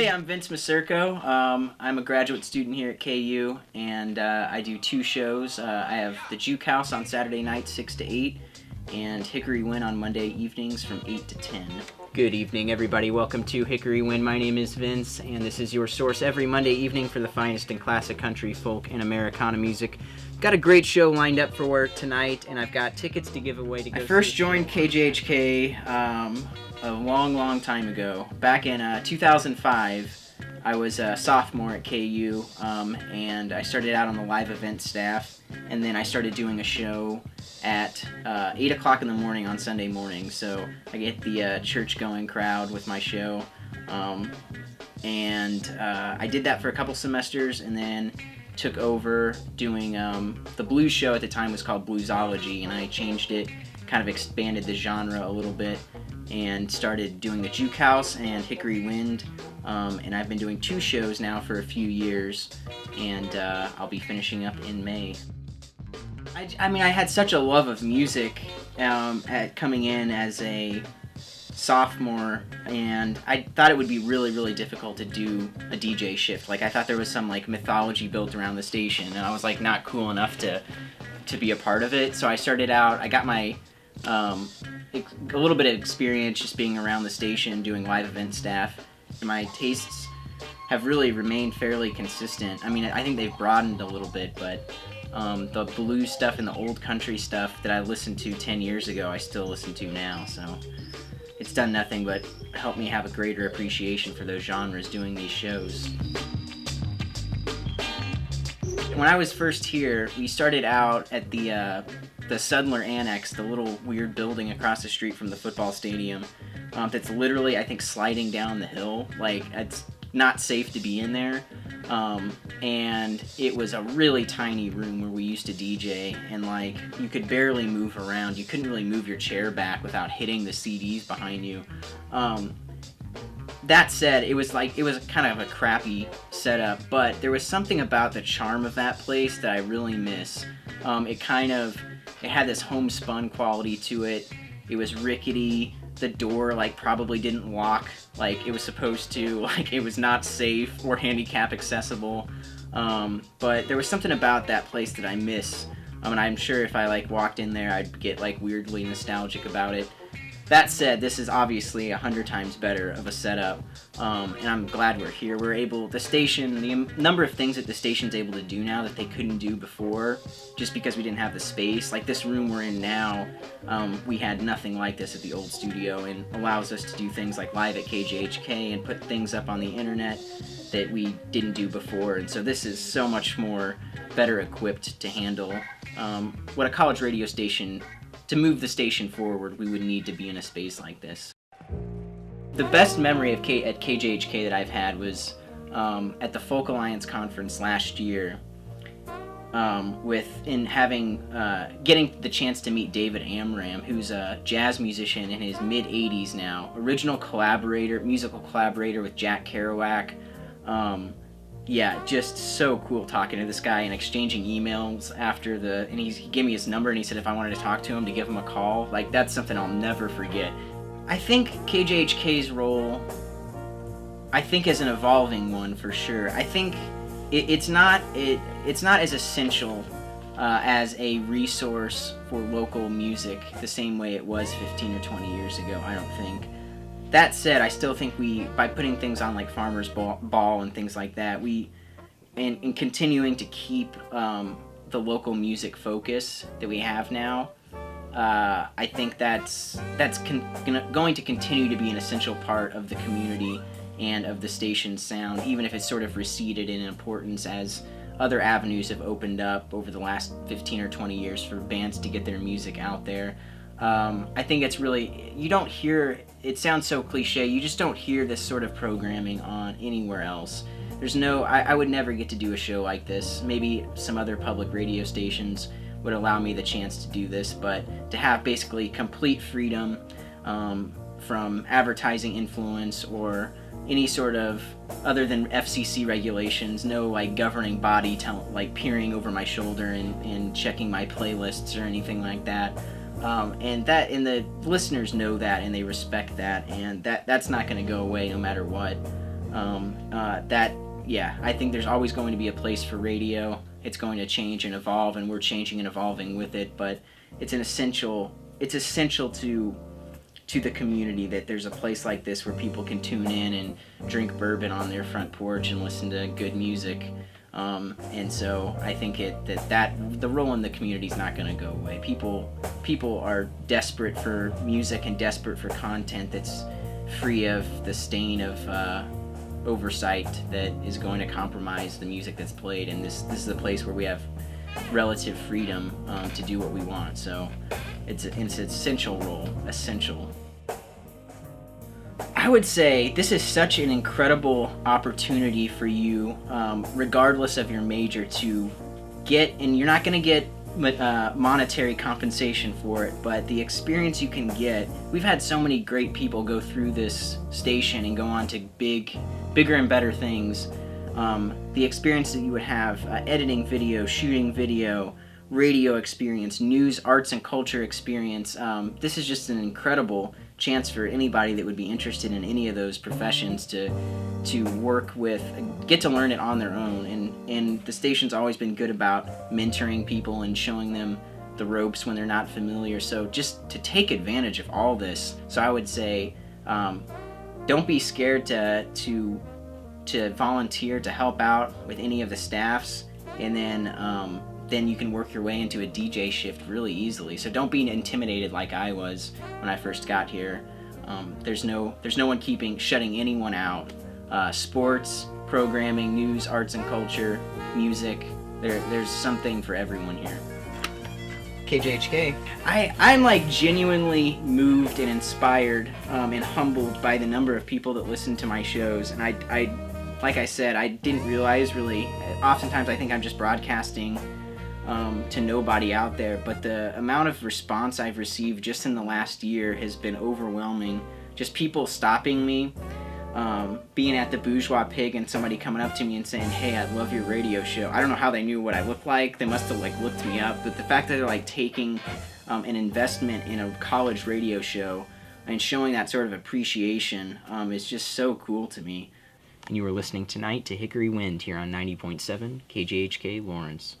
Hey, I'm Vince Meserko. I'm a graduate student here at KU, and I do two shows. I have the Jookhouse on Saturday nights, 6 to 8, and Hickory on Monday evenings from 8 to 10. Good evening, everybody. Welcome to Hickory. My name is Vince, and this is your source every Monday evening for the finest in classic country, folk, and Americana music. Got a great show lined up for tonight, and I've got tickets to give away to go. I first joined KJHK a long time ago. Back in 2005, I was a sophomore at KU, and I started out on the live event staff, and then I started doing a show at 8 o'clock in the morning on Sunday morning, so I get the church-going crowd with my show, and I did that for a couple semesters, and then took over doing the blues show. At the time was called Bluesology, and I changed it, kind of expanded the genre a little bit, and started doing the Jookhouse and Hickory Wind, and I've been doing two shows now for a few years, and I'll be finishing up in May. I mean, I had such a love of music at coming in as a sophomore, and I thought it would be really difficult to do a DJ shift. Like, I thought there was some like mythology built around the station, and I was like not cool enough to be a part of it. So I started out, I got my a little bit of experience just being around the station doing live event staff, and my tastes have really remained fairly consistent. I mean, I think they've broadened a little bit, but the blues stuff and the old country stuff that I listened to 10 years ago, I still listen to now, so it's done nothing but help me have a greater appreciation for those genres doing these shows. When I was first here, we started out at the Sudler Annex, the little weird building across the street from the football stadium, that's literally, I think, sliding down the hill. Like, it's not safe to be in there, and it was a really tiny room where we used to DJ, and like, you could barely move around. You couldn't really move your chair back without hitting the CDs behind you. That said, it was kind of a crappy setup, but there was something about the charm of that place that I really miss. It had this homespun quality to it. It was rickety. The door probably didn't lock like it was supposed to. Like, it was not safe or handicap accessible. But there was something about that place that I miss. And I'm sure if I walked in there, I'd get weirdly nostalgic about it. That said, this is obviously 100 times better of a setup, and I'm glad we're here. The number of things that the station's able to do now that they couldn't do before, just because we didn't have the space. Like this room we're in now, we had nothing like this at the old studio, and allows us to do things like live at KJHK and put things up on the internet that we didn't do before. And so this is so much more better equipped to handle what a college radio station. To move the station forward, we would need to be in a space like this. The best memory at KJHK that I've had was at the Folk Alliance conference last year, getting the chance to meet David Amram, who's a jazz musician in his mid-80s now, musical collaborator with Jack Kerouac. Yeah, just so cool talking to this guy and exchanging emails and he gave me his number, and he said if I wanted to talk to him, to give him a call. Like, that's something I'll never forget. I think KJHK's role, is an evolving one for sure. I think it's not as essential as a resource for local music the same way it was 15 or 20 years ago, I don't think. That said, I still think by putting things on like Farmer's Ball and things like that, and continuing to keep the local music focus that we have now, I think that's going to continue to be an essential part of the community and of the station's sound, even if it's sort of receded in importance as other avenues have opened up over the last 15 or 20 years for bands to get their music out there. I think it's really, you don't hear, it sounds so cliche, you just don't hear this sort of programming on anywhere else. I would never get to do a show like this. Maybe some other public radio stations would allow me the chance to do this, but to have basically complete freedom from advertising influence or any sort of, other than FCC regulations, no governing body peering over my shoulder and checking my playlists or anything like that. And the listeners know that, and they respect that, and that's not going to go away no matter what. Yeah, I think there's always going to be a place for radio. It's going to change and evolve, and we're changing and evolving with it, but it's essential to the community that there's a place like this where people can tune in and drink bourbon on their front porch and listen to good music. And so I think that the role in the community is not going to go away. People are desperate for music and desperate for content that's free of the stain of oversight that is going to compromise the music that's played. And this is a place where we have relative freedom to do what we want. So it's an essential role. Essential. I would say this is such an incredible opportunity for you, regardless of your major, to get, and you're not going to get monetary compensation for it, but the experience you can get. We've had so many great people go through this station and go on to bigger and better things. The experience that you would have, editing video, shooting video, radio experience, news, arts and culture experience. This is just an incredible chance for anybody that would be interested in any of those professions to work with, get to learn it on their own. And the station's always been good about mentoring people and showing them the ropes when they're not familiar. So just to take advantage of all this. So I would say, don't be scared to volunteer, to help out with any of the staffs, and then you can work your way into a DJ shift really easily. So don't be intimidated like I was when I first got here. There's no one shutting anyone out. Sports, programming, news, arts and culture, music, there's something for everyone here. KJHK. I'm like genuinely moved and inspired and humbled by the number of people that listen to my shows. And I like I said, I didn't realize really, oftentimes I think I'm just broadcasting to nobody out there, but the amount of response I've received just in the last year has been overwhelming. Just people stopping me, being at the Bourgeois Pig and somebody coming up to me and saying, "Hey, I love your radio show." I don't know how they knew what I looked like. They must have like looked me up, but the fact that they're like taking an investment in a college radio show and showing that sort of appreciation is just so cool to me. And you were listening tonight to Hickory Wind here on 90.7 KJHK Lawrence.